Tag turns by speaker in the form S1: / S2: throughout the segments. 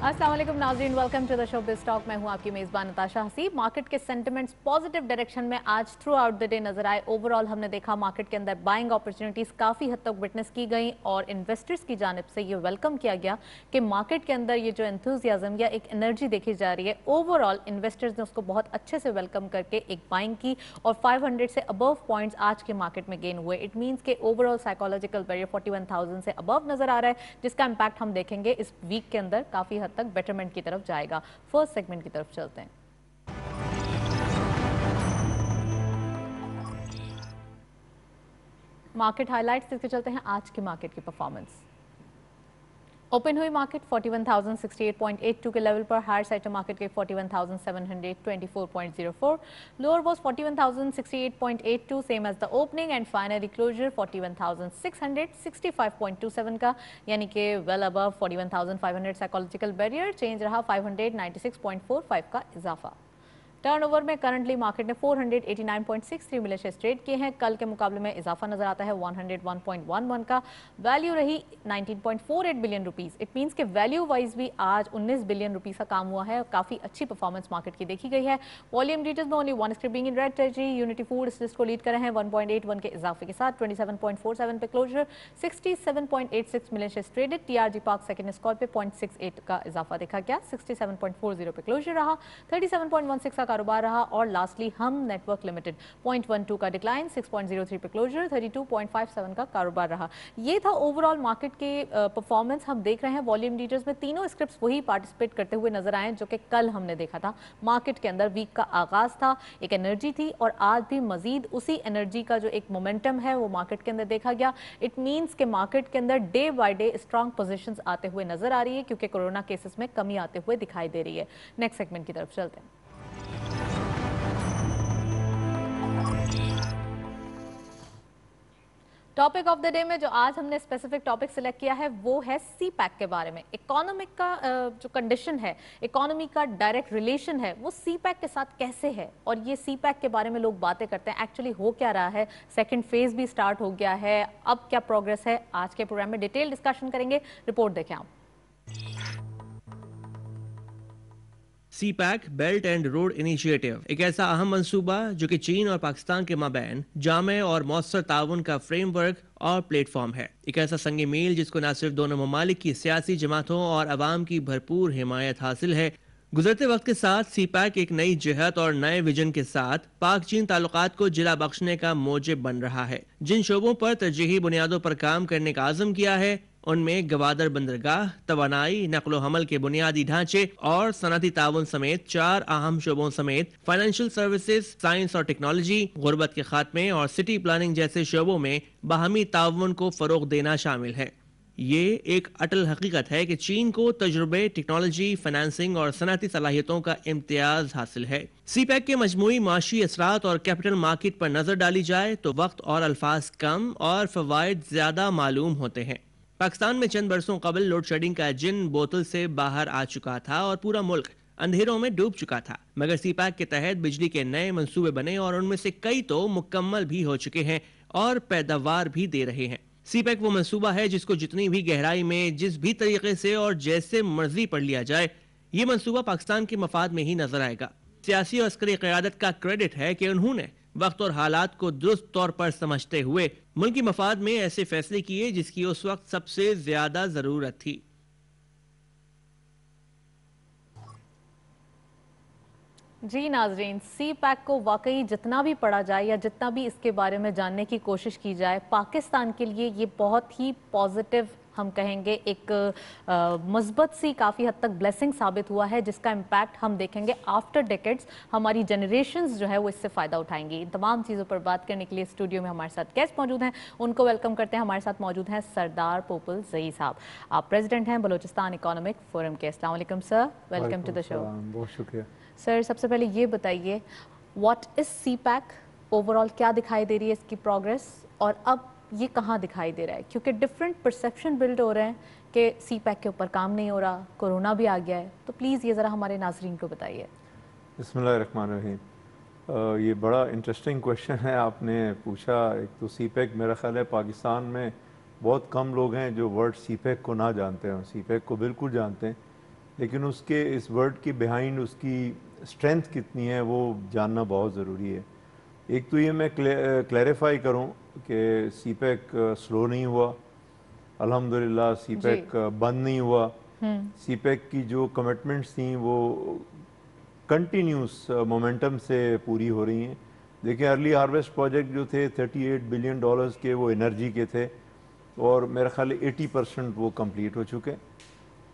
S1: अस्सलाम वालेकुम नाज़रीन, welcome to the show Biz Talk. मैं हूं आपकी मेज़बान नताशा हसीब। मार्केट के सेंटिमेंट्स पॉजिटिव डायरेक्शन में आज थ्रू आउट द डे नजर आए। ओवरऑल हमने देखा मार्केट के अंदर बाइंग अपॉर्चुनिटीज़ काफ़ी हद तक विटनेस की गई और इन्वेस्टर्स की जानिब से ये वेलकम किया गया कि मार्केट के अंदर ये जो एंथुजियाज्म या एक एनर्जी देखी जा रही है, ओवरऑल इन्वेस्टर्स ने उसको बहुत अच्छे से वेलकम करके एक बाइंग की और 500 से अबव पॉइंट्स आज के मार्केट में गेन हुए। इट मीन्स के ओवरऑल साइकोलॉजिकल बैरियर 41,000 से अबव नजर आ रहा है, जिसका इंपैक्ट हम देखेंगे इस वीक के अंदर काफ़ी हद तक बेटरमेंट की तरफ जाएगा। फर्स्ट सेगमेंट की तरफ चलते हैं। मार्केट हाइलाइट्स देखते चलते हैं आज की मार्केट की परफॉर्मेंस। ओपन हुई मार्केट 41,068.82 के लेवल पर, हायर साइड मार्केट के 41,724.04, lower was 41,068.82 same as the opening and finally closure 41,665.27 का, यानी कि well above 41,500 psychological barrier. Change रहा 596.45 का इजाफा। टर्नओवर में करंटली मार्केट ने 489.63 मिलियन शेयर्स ट्रेड किए हैं। कल के मुकाबले में इजाफा नजर आता है 101.11 का। वैल्यू रही 19.48 बिलियन रुपीस। इट मींस के वैल्यू वाइज भी आज 19 बिलियन रुपीस का काम हुआ है और काफी अच्छी परफॉर्मेंस मार्केट की देखी गई है। वॉल्यूम डिटेल्स में only one script being in red territory. Unity food इस लिस्ट को लीड कर रहे हैं 1.81 के इजाफे के साथ। 27.47 पे closure, 67.86 million shares traded. TRG park second score पे 0.68 का इजाफा देखा गया, 67.40 पे क्लोजर रहा। 37.16 का कारोबार रहा और लास्टली हम नेटवर्क लिमिटेड 0.12 का डिक्लाइन, 6.03 पे क्लोजर, 32.57 का कारोबार रहा। ये था ओवरऑल मार्केट के परफॉर्मेंस। हम देख रहे हैं वॉल्यूम डिटेल्स में तीनों स्क्रिप्ट्स वही पार्टिसिपेट करते हुए नजर आए जो कि कल हमने देखा था। मार्केट के अंदर वीक का आगाज था, एक एनर्जी थी और आज भी मजीद उसी एनर्जी का जो एक मोमेंटम है वो मार्केट के अंदर देखा गया। इट मींस के मार्केट के अंदर day by day strong positions आते हुए नजर आ रही है क्योंकि कोरोना केसेस में कमी आते हुए दिखाई दे रही है। नेक्स्ट सेगमेंट की तरफ चलते हैं। टॉपिक ऑफ द डे में जो आज हमने स्पेसिफिक टॉपिक सिलेक्ट किया है वो है सी पैक के बारे में। इकोनॉमिक का जो कंडीशन है, इकोनॉमी का डायरेक्ट रिलेशन है, वो सी पैक के साथ कैसे है और ये सी पैक के बारे में लोग बातें करते हैं, एक्चुअली हो क्या रहा है। सेकंड फेज भी स्टार्ट हो गया है, अब क्या प्रोग्रेस है, आज के प्रोग्राम में डिटेल डिस्कशन करेंगे। रिपोर्ट देखें आप।
S2: CPEC belt and road initiative एक ऐसा अहम मंसूबा जो कि चीन और पाकिस्तान के माबैन जामे और मौसर ताउन का फ्रेमवर्क और प्लेटफॉर्म है। एक ऐसा संग मेल जिसको न सिर्फ दोनों ममालिक की सियासी जमातों और अवाम की भरपूर हिमायत हासिल है। गुजरते वक्त के साथ सी पैक एक नई जिहत और नए विजन के साथ पाक चीन ताल्लुकात को जिला बख्शने का मोजिब बन रहा है। जिन शोबों पर तरजीही बुनियादों पर काम करने का आज़म किया है उनमें गवादर बंदरगाह, तवानाई, नकलो हमल के बुनियादी ढांचे और सनती ताउन समेत 4 अहम शोबों समेत फाइनेंशियल सर्विसेज, साइंस और टेक्नोलॉजी, गुर्बत के खात्मे और सिटी प्लानिंग जैसे शोबों में बाहमी ताउन को फरोग देना शामिल है। ये एक अटल हकीकत है कि चीन को तजुर्बे, टेक्नोलॉजी, फाइनेंसिंग और सनती सलाहियतों का इम्तियाज हासिल है। सी पैक के मजमूई माशी असरात और कैपिटल मार्केट पर नजर डाली जाए तो वक्त और अल्फाज कम और फवायद ज्यादा मालूम होते हैं। पाकिस्तान में चंद बरसों कबल लोड शेडिंग का जिन बोतल से बाहर आ चुका था और पूरा मुल्क अंधेरों में डूब चुका था, मगर सी पैक के तहत बिजली के नए मंसूबे बने और उनमें से कई तो मुकम्मल भी हो चुके हैं और पैदावार भी दे रहे हैं। सी पैक वो मंसूबा है जिसको जितनी भी गहराई में, जिस भी तरीके से और जैसे मर्जी पढ़ लिया जाए, ये मंसूबा पाकिस्तान के मफाद में ही नजर आएगा। सियासी और अस्करी क़यादत का क्रेडिट है कि उन्होंने वक्त और हालात को दुरुस्त तौर पर समझते हुए मुल्की मफाद में ऐसे फैसले किए जिसकी उस वक्त सबसे ज्यादा जरूरत थी।
S1: जी नाजरीन, सी पैक को वाकई जितना भी पढ़ा जाए या जितना भी इसके बारे में जानने की कोशिश की जाए, पाकिस्तान के लिए ये बहुत ही पॉजिटिव, हम कहेंगे एक मस्बत सी काफ़ी हद तक ब्लेसिंग साबित हुआ है जिसका इम्पैक्ट हम देखेंगे आफ्टर डेकेड्स। हमारी जनरेशन्स जो है वो इससे फ़ायदा उठाएंगी। इन तमाम चीज़ों पर बात करने के लिए स्टूडियो में हमारे साथ गेस्ट मौजूद हैं, उनको वेलकम करते हैं। हमारे साथ मौजूद हैं सरदार पोपल ज़ई साहब, आप प्रेसिडेंट हैं बलोचिस्तान इकोनॉमिक फोरम के। अस्सलाम वालेकुम sir, welcome to the show.
S3: बहुत शुक्रिया
S1: सर। सबसे पहले ये बताइए, what is CPEC, overall क्या दिखाई दे रही है इसकी प्रोग्रेस और अब ये कहाँ दिखाई दे रहा है, क्योंकि डिफरेंट परसेप्शन बिल्ड हो रहे हैं कि सी पैक के ऊपर काम नहीं हो रहा, कोरोना भी आ गया है, तो प्लीज़ ये ज़रा हमारे नाजरीन को बताइए।
S3: बिस्मिल्लाहिर्रहमानिर्रहीम। ये बड़ा इंटरेस्टिंग क्वेश्चन है आपने पूछा। एक तो सी पैक मेरा ख्याल है पाकिस्तान में बहुत कम लोग हैं जो वर्ड सी पैक को ना जानते हैं, सी पैक को बिल्कुल जानते हैं। لیکن اس کے اس ورڈ کے بیہائنڈ اس کی اسٹرینتھ کتنی ہے وہ جاننا بہت ضروری ہے. ایک تو یہ میں کلیریفائی کروں کہ سی پیک سلو نہیں ہوا, الحمدللہ سی پیک بند نہیں ہوا. سی پیک کی جو کمٹمنٹس تھیں وہ کنٹینیوس مومنٹم سے پوری ہو رہی ہیں. دیکھیں ارلی ہارویسٹ پروجیکٹ جو تھے $38 بلین کے وہ انرجی کے تھے, اور میرا خیال ہے 80% وہ کمپلیٹ ہو چکے,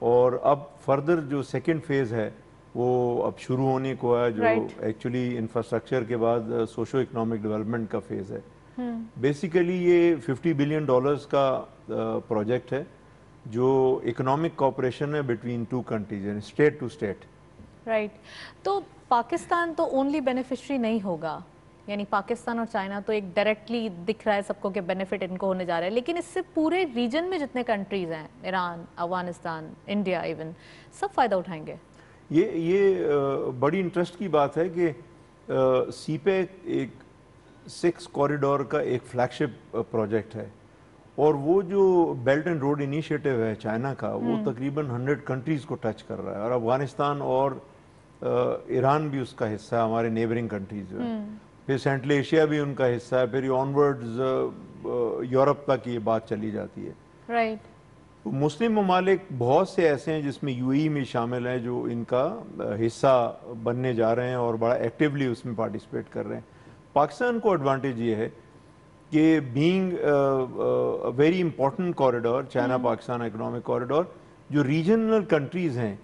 S3: اور اب فردر جو سیکنڈ فیز ہے وہ اب شروع ہونے کو ہے, جو ایکچولی انفراسٹرکچر کے بعد سوشو اکنامک ڈیولپمنٹ کا فیز ہے. بیسیکلی یہ $50 بلین کا پروجیکٹ ہے جو اکنامک کوآپریشن ہے بٹوین ٹو کنٹریز, یعنی اسٹیٹ ٹو اسٹیٹ.
S1: رائٹ, تو پاکستان تو اونلی بینیفیشری نہیں ہوگا, یعنی پاکستان اور چائنا تو ایک ڈائریکٹلی دکھ رہا ہے سب کو کہ بینیفٹ ان کو ہونے جا رہا ہے, لیکن اس سے پورے ریجن میں جتنے کنٹریز ہیں, ایران, افغانستان, انڈیا ایون, سب فائدہ اٹھائیں گے.
S3: یہ بڑی انٹرسٹ کی بات ہے کہ سی پیک ایک 6 کوریڈور کا ایک فلیگ شپ پروجیکٹ ہے, اور وہ جو بیلٹ اینڈ روڈ انیشیٹو ہے چائنا کا وہ تقریباً 100 کنٹریز کو ٹچ کر رہا ہے, اور افغانستان اور ایران بھی اس کا حصہ ہے, ہمارے نیبرنگ کنٹریز جو ہیں. پھر سینٹرل ایشیا بھی ان کا حصہ ہے, پھر آن ورڈز یورپ تک یہ بات چلی جاتی ہے.
S1: رائٹ,
S3: مسلم ممالک بہت سے ایسے ہیں جس میں یو ای میں شامل ہیں جو ان کا حصہ بننے جا رہے ہیں اور بڑا ایکٹیولی اس میں پارٹیسپیٹ کر رہے ہیں. پاکستان کو ایڈوانٹیج یہ ہے کہ being very important corridor, China Pakistan economic corridor, جو ریجنل کنٹریز ہیں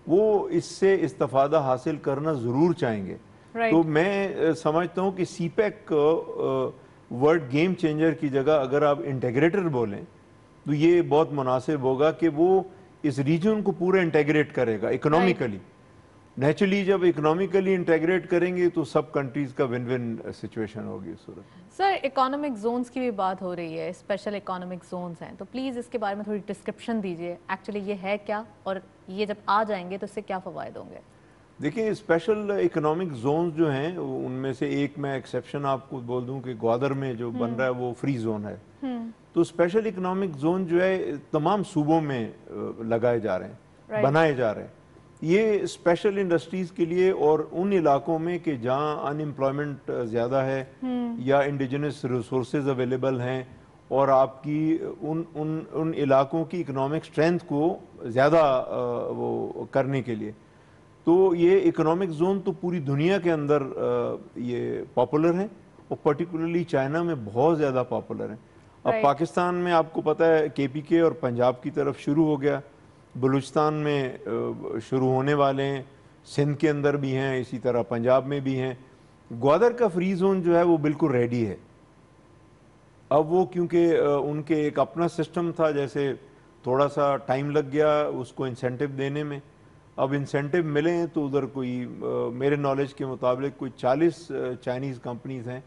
S3: وہ اس سے استفادہ حاصل کرنا ضرور چاہیں گے. تو میں سمجھتا ہوں کہ سی پیک ورلڈ گیم چینجر کی جگہ اگر آپ انٹیگریٹر بولیں تو یہ بہت مناسب ہوگا کہ وہ اس ریجن کو پورا انٹیگریٹ کرے گا اکنامیکلی. نیچرلی جب اکنامیکلی انٹیگریٹ کریں گے تو سب کنٹریز کا ون ون سچویشن ہوگی اس صورت.
S1: سر اکانومک زونز کی بھی بات ہو رہی ہے, اسپیشل اکانومک زونز ہیں, تو پلیز اس کے بارے میں تھوڑی ڈسکرپشن دیجیے, ایکچولی یہ ہے کیا, اور یہ جب آ جائیں گے تو اس سے کیا فوائد ہوں گے؟
S3: دیکھیں اسپیشل اکنامک زونز جو ہیں ان میں سے ایک میں ایکسیپشن آپ کو بول دوں کہ گوادر میں جو بن رہا ہے وہ فری زون ہے. تو اسپیشل اکنامک زون جو ہے تمام صوبوں میں لگائے جا رہے ہیں, بنائے جا رہے ہیں. یہ اسپیشل انڈسٹریز کے لیے اور ان علاقوں میں کہ جہاں ان امپلائمنٹ زیادہ ہے یا انڈیجنس ریسورسز اویلیبل ہیں, اور آپ کی ان علاقوں کی اکنامک اسٹرینتھ کو زیادہ وہ کرنے کے لیے. تو یہ اکنامک زون تو پوری دنیا کے اندر یہ پاپولر ہیں, اور پرٹیکولرلی چائنا میں بہت زیادہ پاپولر ہیں. اب پاکستان میں آپ کو پتہ ہے کے پی کے اور پنجاب کی طرف شروع ہو گیا, بلوچستان میں شروع ہونے والے ہیں, سندھ کے اندر بھی ہیں, اسی طرح پنجاب میں بھی ہیں. گوادر کا فری زون جو ہے وہ بالکل ریڈی ہے. اب وہ کیونکہ ان کے ایک اپنا سسٹم تھا, جیسے تھوڑا سا ٹائم لگ گیا اس کو انسینٹیو دینے میں, اب انسینٹیو ملے ہیں تو ادھر کوئی میرے نالج کے مطابق کوئی 40 چائنیز کمپنیز ہیں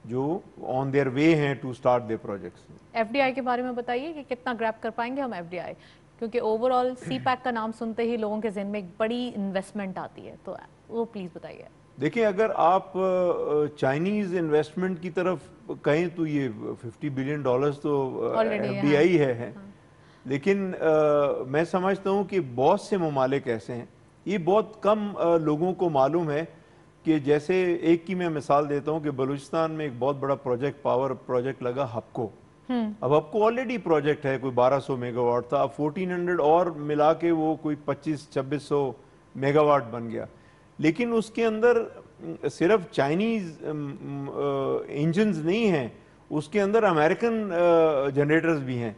S3: جو آن دیئر وے ہیں to start their projects.
S1: F D I کے بارے میں بتائیے کہ کتنا گریب کر پائیں گے ہم ایف ڈی آئی, کیونکہ اوور آل سی پیک کا نام سنتے ہی لوگوں کے ذہن میں ایک بڑی انویسٹمنٹ آتی ہے, تو وہ پلیز بتائیے.
S3: دیکھیں اگر آپ چائنیز انویسٹمنٹ کی طرف کہیں تو یہ $50 بلین تو ایف ڈی آئی ہے, لیکن میں سمجھتا ہوں کہ بہت سے ممالک ایسے ہیں, یہ بہت کم لوگوں کو معلوم ہے کہ جیسے ایک کی میں مثال دیتا ہوں کہ بلوچستان میں ایک بہت بڑا پروجیکٹ پاور پروجیکٹ لگا ہپکو. اب ہپکو آلریڈی پروجیکٹ ہے, کوئی 1200 میگا واٹ تھا, اب 1400 اور ملا کے وہ کوئی 2500-2600 میگا واٹ بن گیا. لیکن اس کے اندر صرف چائنیز انجنز نہیں ہیں, اس کے اندر امریکن جنریٹرز بھی ہیں.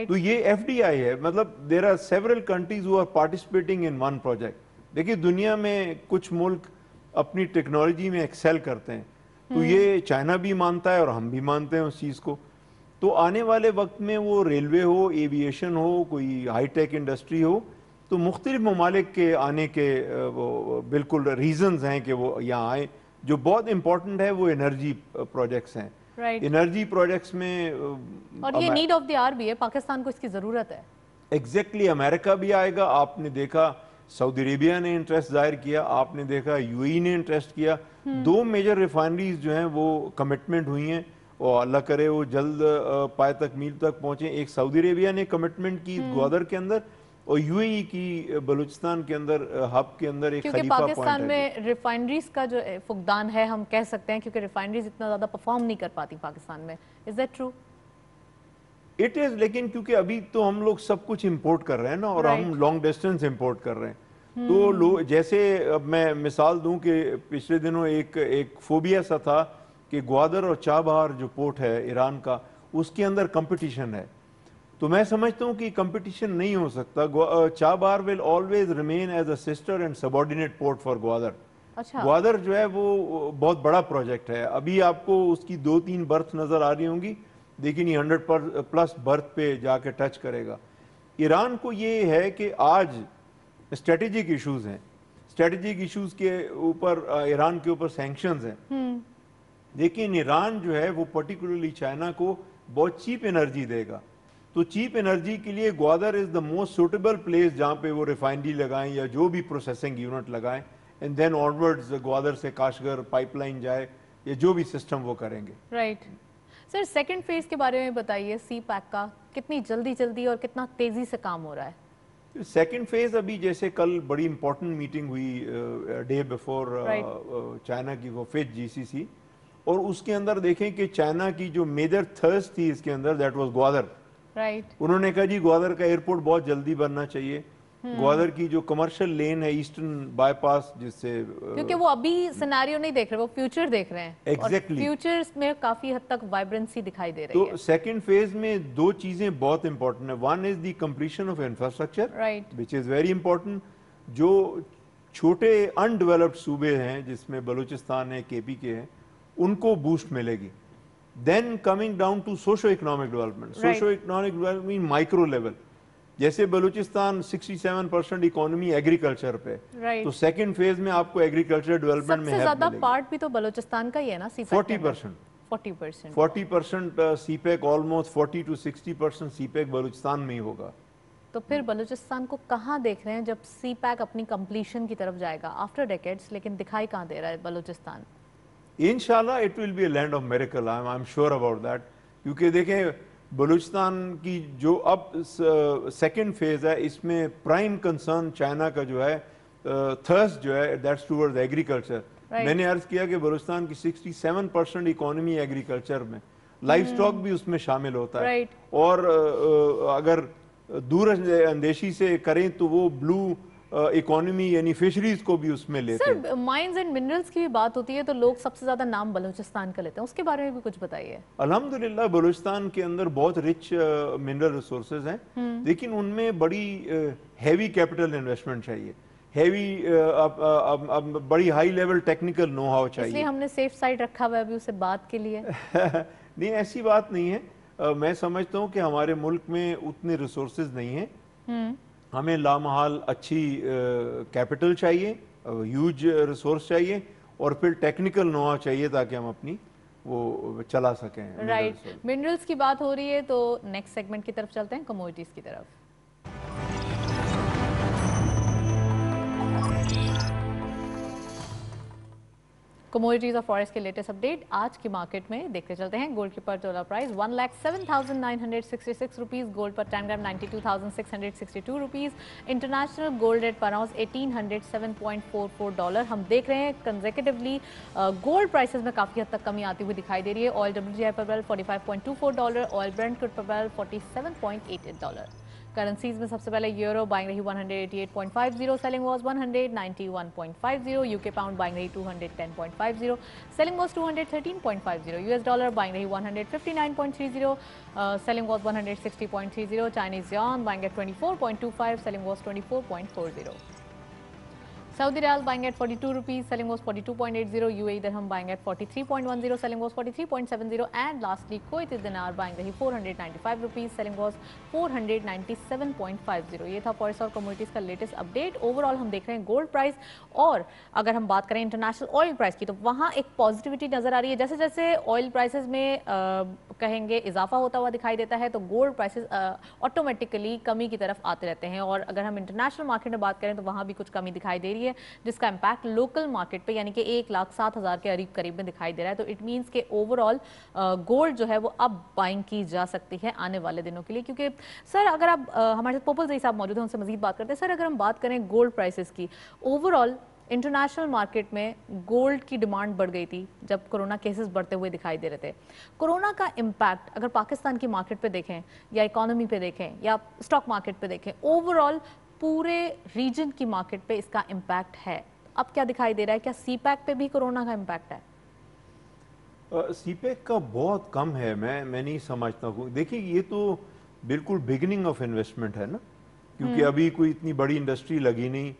S3: تو یہ ایف ڈی آئی ہے, مطلب there are several countries who are participating in one project. دیکھیے دنیا میں کچھ ملک اپنی ٹیکنالوجی میں ایکسیل کرتے ہیں, تو یہ چائنا بھی مانتا ہے اور ہم بھی مانتے ہیں اس چیز کو. تو آنے والے وقت میں وہ ریلوے ہو, ایویشن ہو, کوئی ہائی ٹیک انڈسٹری ہو, تو مختلف ممالک کے آنے کے وہ بالکل ریزنز ہیں کہ وہ یہاں آئیں. جو بہت امپورٹنٹ ہے وہ انرجی پروجیکٹس ہیں. انرجی پروجیکٹس میں
S1: اور یہ نیڈ آف دی آر بھی ہے, پاکستان کو اس کی ضرورت ہے.
S3: ایگزیکٹلی امریکہ بھی آئے گا. آپ نے دیکھا سعودی عربیہ نے انٹرسٹ ظاہر کیا, آپ نے دیکھا یو ای نے انٹرسٹ کیا. 2 میجر ریفائنریز جو ہیں وہ کمٹمنٹ ہوئی ہیں, اور اللہ کرے وہ جلد پائے تکمیل تک پہنچیں. ایک سعودی عربیہ نے کمٹمنٹ کی گوادر کے اندر, اور यूएई की बलूचिस्तान के अंदर हब के अंदर एक
S1: क्योंकि
S3: खलीफा
S1: पाकिस्तान
S3: पॉइंट है।
S1: में रिफाइनरीज का जो फुकदान है हम कह सकते हैं, क्योंकि रिफाइनरीज इतना ज़्यादा परफॉर्म नहीं कर पाती पाकिस्तान में। Is that true?
S3: It is, लेकिन क्योंकि अभी तो हम लोग सब कुछ इंपोर्ट कर रहे हैं ना, और हम लॉन्ग डिस्टेंस इंपोर्ट कर रहे हैं, तो लोग जैसे, अब मैं मिसाल दूं कि पिछले दिनों एक फोबिया सा था कि ग्वादर और चाबहार जो पोर्ट है ईरान का, उसके अंदर कंपटीशन है। तो मैं समझता हूं कि कंपटीशन नहीं हो सकता। Chabahar will always remain as a sister and subordinate port for Gwadar.
S1: अच्छा,
S3: ग्वादर जो है वो बहुत बड़ा प्रोजेक्ट है। अभी आपको उसकी 2-3 बर्थ नजर आ रही होंगी, लेकिन ये 100+ बर्थ पे जाके टच करेगा। ईरान को ये है कि आज स्ट्रेटेजिक इश्यूज हैं, स्ट्रेटेजिक इश्यूज के ऊपर ईरान के ऊपर सैंक्शंस हैं, लेकिन ईरान जो है वो पर्टिकुलरली चाइना को बहुत चीप एनर्जी देगा। तो चीप एनर्जी के लिए Gwadar is the most suitable place जहाँ पे वो रिफाइनरी लगाएं या जो भी प्रोसेसिंग यूनिट लगाएं, एंड देन ऑनवर्ड्स ग्वादर से काशगर पाइपलाइन जाए या जो भी सिस्टम वो करेंगे।
S1: राइट। सर, सेकंड फेज के बारे में बताइए, सी पैक का कितनी जल्दी और कितना तेजी से काम हो रहा है?
S3: सेकेंड फेज अभी जैसे कल बड़ी इंपॉर्टेंट मीटिंग हुई डे बिफोर चाइना की, वो 5th GCC, और उसके अंदर देखें कि चाइना की जो मेजर थर्स्ट थी इसके अंदर, दैट वाज ग्वादर।
S1: राइट।
S3: उन्होंने कहा जी ग्वादर का एयरपोर्ट बहुत जल्दी बनना चाहिए। ग्वादर की जो कमर्शियल लेन है ईस्टर्न बाईपास, जिससे
S1: क्योंकि वो अभी सिनेरियो नहीं देख रहे, वो फ्यूचर देख रहे हैं।
S3: Exactly.
S1: फ्यूचर्स में काफी हद तक वाइब्रेंसी दिखाई दे रही है।
S3: तो सेकंड फेज में दो चीजें बहुत इंपॉर्टेंट है। One is the completion of infrastructure,
S1: right,
S3: which is very important. जो छोटे अनडेवलप्ड सूबे हैं जिसमें बलूचिस्तान है, केपी के हैं, उनको बूस्ट मिलेगी। Then coming down to socio economic development. Socio economic development micro level, जैसे बलूचिस्तान 67% इकोनॉमी एग्रीकल्चर पे,
S1: राइट।
S3: तो सेकंड फेज में आपको एग्रीकल्चर डेवलपमेंट में
S1: सबसे ज्यादा पार्ट भी तो बलूचिस्तान का ही है ना, सी
S3: 40%। 40% CPEC, almost 40 to 60% CPEC Balochistan में ही होगा।
S1: तो फिर बलूचिस्तान को कहाँ देख रहे हैं जब सी पैक अपनी कंप्लीशन की तरफ जाएगा आफ्टर डेकेड्स, लेकिन दिखाई कहाँ दे रहा है बलूचिस्तान?
S3: इंशाल्लाह it will be a land of miracle, I am sure about that. क्योंकि देखें बलूचिस्तान की जो अब सेकंड फेज है, इसमें प्राइम कंसर्न चाइना का जो है थर्स्ट जो है, दैट्स टुवर्ड्स एग्रीकल्चर। मैंने अर्ज किया कि बलूचिस्तान की 67% इकोनॉमी एग्रीकल्चर में, लाइफ स्टॉक भी उसमें शामिल होता है। और अगर दूर अंदेशी से करें तो वो ब्लू इकोनॉमी यानी फिशरीज को भी उसमें लेते हैं।
S1: सर, माइंस एंड मिनरल्स की भी बात होती है तो लोग सबसे ज्यादा नाम बलूचिस्तान का लेते हैं, उसके बारे में भी कुछ बताइए।
S3: अल्हम्दुलिल्लाह बलूचिस्तान के अंदर बहुत रिच मिनरल रिसोर्सेज हैं, लेकिन उनमें बड़ी हैवी कैपिटल इन्वेस्टमेंट चाहिए, हैवी बड़ी high level technical know how चाहिए।
S1: इसलिए हमने सेफ साइड रखा हुआ है अभी उसे बात के लिए।
S3: नहीं, ऐसी बात नहीं है। मैं समझता हूँ कि हमारे मुल्क में उतने रिसोर्सेज नहीं हैं। हमें लामहाल अच्छी कैपिटल चाहिए, ह्यूज रिसोर्स चाहिए, और फिर टेक्निकल नो हाउ चाहिए ताकि हम अपनी वो चला सकें।
S1: राइट। मिनरल्स की बात हो रही है तो नेक्स्ट सेगमेंट की तरफ चलते हैं, कमोडिटीज की तरफ। कमोडिटीज और फॉरेक्स के लेटेस्ट अपडेट आज की मार्केट में देखते चलते हैं। गोल्ड की पर तोला प्राइस 1,07,966 रुपीज, गोल्ड पर 10 ग्राम 92,662 रुपीज, इंटरनेशनल गोल्ड रेट पर आउंस $1,807.44। हम देख रहे हैं कंसेक्यूटिवली गोल्ड प्राइसेस में काफी हद तक कमी आती हुई दिखाई दे रही है। ऑयल WTI पर बैरल $45.24, ऑयल ब्रेंट क्रूड पर बैरल $47.88। करेंसीज में सबसे पहले यूरो बाइंग रही 188.50, selling was 191.50, UK pound buying रही 210.50, selling was 213.50, US dollar buying रही 159.30, selling was 160.30, Chinese yuan buying eight 24.25, selling was 24.40, Saudi Riyal buying at 42 rupees, selling was 42.80, UAE Dirham buying at 43.10, selling was 43.70, and lastly Kuwaiti Dinar buying रही 495 rupees, selling was 497.50। ये था forex और commodities का latest update. Overall हम देख रहे हैं gold price, और अगर हम बात करें इंटरनेशनल ऑयल प्राइस की तो वहाँ एक पॉजिटिविटी नजर आ रही है। जैसे जैसे ऑयल प्राइसेस में कहेंगे इजाफा होता हुआ दिखाई देता है तो गोल्ड प्राइसेस ऑटोमेटिकली कमी की तरफ आते रहते हैं। और अगर हम इंटरनेशनल मार्केट में बात करें तो वहाँ भी कुछ कमी दिखाई दे रही है। है, जिसका इम्पैक्ट लोकल मार्केट पे यानी कि 1,07,000 के करीब में दिखाई दे रहा है। तो इट मीन्स के ओवरऑल गोल्ड जो है वो अब बाइंग की जा सकती है आने वाले दिनों के लिए। क्योंकि सर अगर आप हमारे साथ पोपल जई साहब मौजूद हैं, उनसे मजीद बात करते हैं। सर अगर हम बात करें गोल्ड प्राइसेस की, ओवरऑल इंटरनेशनल मार्केट में गोल्ड की डिमांड बढ़ गई थी जब कोरोना केसेस बढ़ते हुए दिखाई दे रहे थे। कोरोना का इम्पैक्ट अगर पाकिस्तान की मार्केट पे देखें या इकोनॉमी पे देखें या स्टॉक मार्केट पे देखें, ओवरऑल पूरे रीजन की मार्केट पे इसका इम्पैक्ट है। अब क्या दिखाई दे रहा है, क्या सीपैक पे भी कोरोना का इम्पैक्ट है?
S3: सीपेक का बहुत कम है, मैं नहीं समझता हूँ। देखिए ये तो बिल्कुल बिगिनिंग ऑफ इन्वेस्टमेंट है ना, क्योंकि अभी कोई इतनी बड़ी इंडस्ट्री लगी नहीं,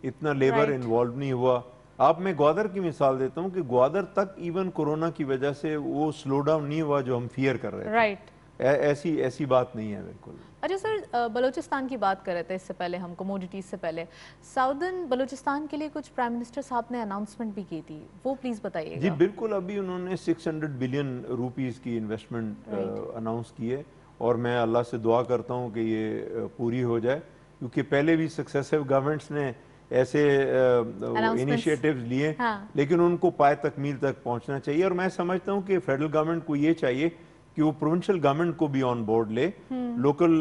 S3: इतना लेबर इन्वॉल्व नहीं हुआ। आप मैं ग्वादर की मिसाल देता हूँ कि ग्वादर तक इवन कोरोना की वजह से वो स्लो डाउन नहीं हुआ जो हम फियर कर रहे थे।
S1: राइट।
S3: ऐसी बात नहीं है बिल्कुल।
S1: अच्छा सर, बलूचिस्तान की बात कर रहे थे इससे पहले हम, कमोडिटीज से पहले साउदर्न बलूचिस्तान के लिए कुछ प्राइम मिनिस्टर साहब ने अनाउंसमेंट भी की थी, वो प्लीज बताइएगा।
S3: जी बिल्कुल, अभी उन्होंने 600 बिलियन रुपीस की इन्वेस्टमेंट अनाउंस की है और मैं अल्लाह से दुआ करता हूँ कि ये पूरी हो जाए, क्योंकि पहले भी सक्सेसिव गवर्नमेंट्स ने ऐसे इनिशिएटिव्स लिए, लेकिन उनको पाए तकमील तक पहुंचना चाहिए। और मैं समझता हूं कि फेडरल गवर्नमेंट को ये चाहिए कि वो प्रोविंशियल गवर्नमेंट को भी ऑन बोर्ड ले, लोकल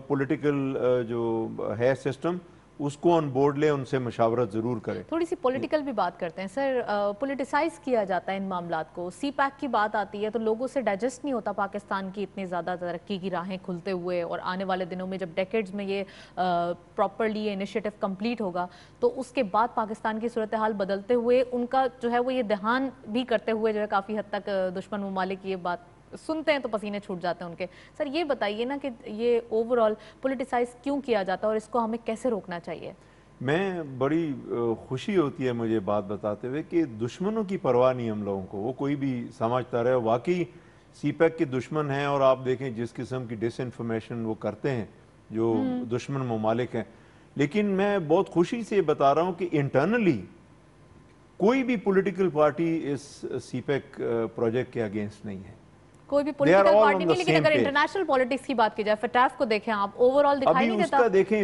S3: पॉलिटिकल जो है सिस्टम उसको ऑन बोर्ड ले, उनसे मशावरत जरूर करें।
S1: थोड़ी सी पॉलिटिकल भी बात करते हैं सर। पॉलिटिसाइज किया जाता है इन मामलात को, सीपैक की बात आती है तो लोगों से डाइजेस्ट नहीं होता पाकिस्तान की इतनी ज़्यादा तरक्की की राहें खुलते हुए, और आने वाले दिनों में जब डेकेड्स में ये प्रॉपरली ये इनिशिएटिव कंप्लीट होगा तो उसके बाद पाकिस्तान की सूरत हाल बदलते हुए उनका जो है वो ये ध्यान भी करते हुए जो है काफ़ी हद तक दुश्मन ममालिक ये बात सुनते हैं तो पसीने छूट जाते हैं उनके। सर ये बताइए ना कि ये ओवरऑल पॉलिटिसाइज क्यों किया जाता है और इसको हमें कैसे रोकना चाहिए?
S3: मैं बड़ी खुशी होती है मुझे बात बताते हुए कि दुश्मनों की परवाह नहीं हम लोगों को, वो कोई भी समझता रहे। वाकई सीपैक के दुश्मन हैं, और आप देखें जिस किस्म की डिसइंफॉर्मेशन वो करते हैं जो दुश्मन ममालिक हैं। लेकिन मैं बहुत खुशी से बता रहा हूँ कि इंटरनली कोई भी पॉलिटिकल पार्टी इस सीपैक प्रोजेक्ट के अगेंस्ट नहीं है,
S1: कोई भी पॉलिटिकल पार्टी नहीं। लेकिन अगर इंटरनेशनल पॉलिटिक्स की बात की जाए, फटाफ को देखें आप, ओवरऑल दिखाई नहीं देता।
S3: उसका देखें,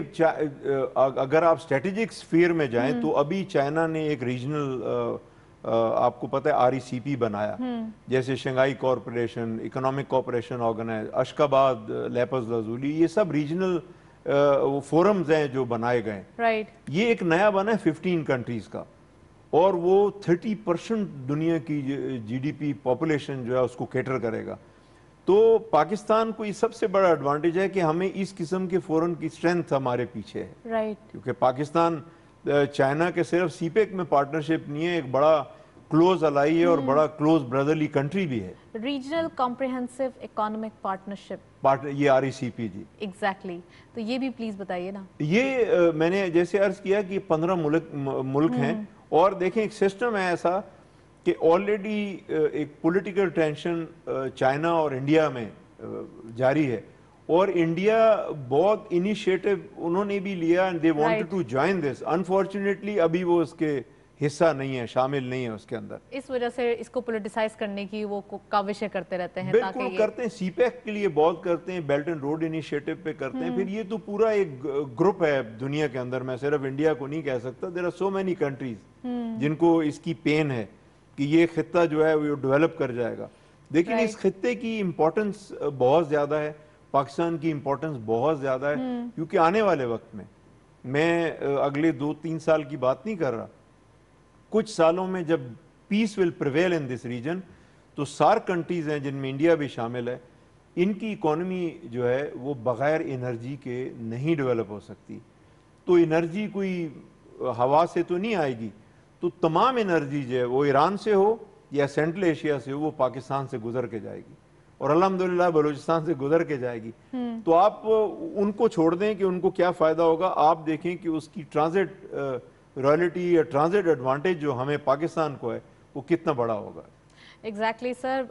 S3: अगर आप स्ट्रेटेजिक स्फीयर में जाएं तो अभी चाइना ने एक रीजनल आपको पता है RECP बनाया, जैसे Shanghai corporation, economic cooperation organise, Ashgabat, lapis lazuli, ये सब रीजनल फोरम्स हैं जो बनाए गए।
S1: राइट।
S3: ये एक नया बना है 15 कंट्रीज का, और वो 30% दुनिया की GDP पॉपुलेशन जो है उसको कैटर करेगा। तो पाकिस्तान को ये सबसे बड़ा एडवांटेज है कि हमें इस किस्म के फोरम की स्ट्रेंथ हमारे पीछे है।
S1: राइट।
S3: क्योंकि पाकिस्तान चाइना के सिर्फ सीपेक में पार्टनरशिप नहीं है, एक बड़ा क्लोज अलाई है और बड़ा क्लोज ब्रदरली कंट्री भी है।
S1: रीजनल कॉम्प्रिहेंसिव इकोनॉमिक पार्टनरशिप,
S3: ये RECP जी।
S1: एग्जैक्टली। तो ये भी प्लीज बताइए ना।
S3: ये मैंने जैसे अर्ज किया कि 15 मुल्क हैं, और देखें एक सिस्टम है ऐसा कि ऑलरेडी एक पॉलिटिकल टेंशन चाइना और इंडिया में जारी है, और इंडिया बहुत इनिशिएटिव उन्होंने भी लिया and they wanted to join this. Unfortunately अभी वो उसके हिस्सा नहीं है, शामिल नहीं है उसके अंदर।
S1: इस वजह से इसको पॉलिटिसाइज करने की वो काविशें करते रहते हैं।
S3: बिल्कुल करते हैं, सीपैक के लिए बहुत करते हैं, बेल्ट एंड रोड इनिशिएटिव पे करते हैं। फिर ये तो पूरा एक ग्रुप है दुनिया के अंदर, मैं सिर्फ इंडिया को नहीं कह सकता, there are so many countries जिनको इसकी पेन है कि ये खित्ता जो है वो डेवलप कर जाएगा। लेकिन इस खित्ते की इंपॉर्टेंस बहुत ज्यादा है, पाकिस्तान की इंपॉर्टेंस बहुत ज्यादा है, क्योंकि आने वाले वक्त में, मैं अगले 2-3 साल की बात नहीं कर रहा, कुछ सालों में जब peace will prevail in this region, तो सार्क कंट्रीज हैं जिनमें इंडिया भी शामिल है, इनकी इकोनॉमी जो है वो बगैर एनर्जी के नहीं डेवलप हो सकती। तो एनर्जी कोई हवा से तो नहीं आएगी, तो तमाम एनर्जी जो है वो ईरान से हो या सेंट्रल एशिया से हो, वो पाकिस्तान से गुजर के जाएगी, और अल्हम्दुलिल्लाह बलूचिस्तान से गुजर के जाएगी। तो आप उनको छोड़ दें कि उनको क्या फायदा होगा, आप देखें कि उसकी ट्रांजिट रॉयल्टी या ट्रांजिट एडवांटेज जो हमें पाकिस्तान को है वो कितना बड़ा होगा।
S1: एग्जैक्टली सर,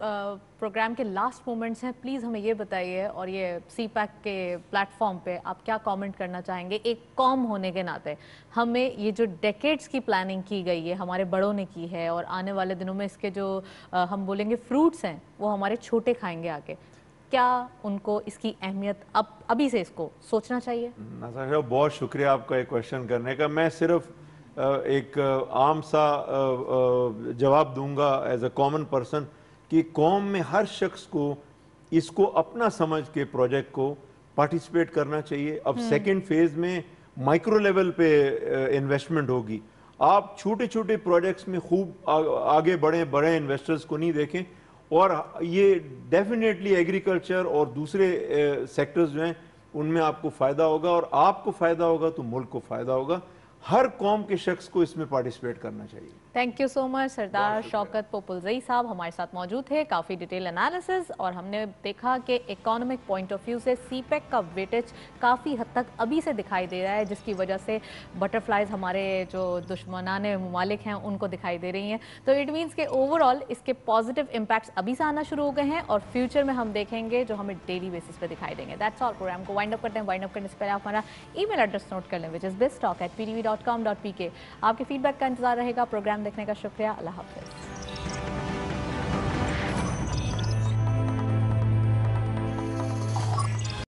S1: प्रोग्राम के लास्ट मोमेंट्स हैं, प्लीज़ हमें ये बताइए, और ये सीपैक के प्लेटफॉर्म पे आप क्या कमेंट करना चाहेंगे एक कौम होने के नाते? हमें ये जो डेकेड्स की प्लानिंग की गई है, हमारे बड़ों ने की है, और आने वाले दिनों में इसके जो हम बोलेंगे फ्रूट्स हैं वो हमारे छोटे खाएंगे आके, क्या उनको इसकी अहमियत अभी से इसको सोचना चाहिए?
S3: बहुत शुक्रिया आपका एक क्वेश्चन करने का। मैं सिर्फ एक आम सा जवाब दूंगा एज अ कॉमन पर्सन कि कौम में हर शख्स को इसको अपना समझ के प्रोजेक्ट को पार्टिसिपेट करना चाहिए। अब सेकंड फेज में माइक्रो लेवल पे इन्वेस्टमेंट होगी। आप छोटे छोटे प्रोजेक्ट्स में खूब आगे बढ़े, बड़े इन्वेस्टर्स को नहीं देखें, और ये डेफिनेटली एग्रीकल्चर और दूसरे सेक्टर्स जो हैं उनमें आपको फ़ायदा होगा, और आपको फ़ायदा होगा तो मुल्क को फ़ायदा होगा। हर कौम के शख्स को इसमें पार्टिसिपेट करना चाहिए।
S1: Thank you so much. Sardar Shaukat Popalzai sahab हमारे साथ मौजूद थे, काफ़ी डिटेल एनालिसिस, और हमने देखा कि इकोनॉमिक पॉइंट ऑफ व्यू से सीपेक का वेटेज काफ़ी हद तक अभी से दिखाई दे रहा है, जिसकी वजह से बटरफ्लाइज हमारे जो दुश्मनाने ममालिक हैं उनको दिखाई दे रही हैं। तो इट मीन्स के ओवरऑल इसके पॉजिटिव इम्पैक्ट्स अभी से आना शुरू हो गए हैं, और फ्यूचर में हम देखेंगे जो हमें डेली बेसिस पे दिखाई देंगे। That's all. प्रोग्राम को वाइंड अप करते हैं। वाइंड अप करने से पहले आप हमारा ईमेल एड्रेस नोट कर लें, विच इज़ biztalk@ptv.com.pk। आपके फीडबैक का इंतजार रहेगा। प्रोग्राम देखने का शुक्रिया। अल्लाह हाफ़िज़।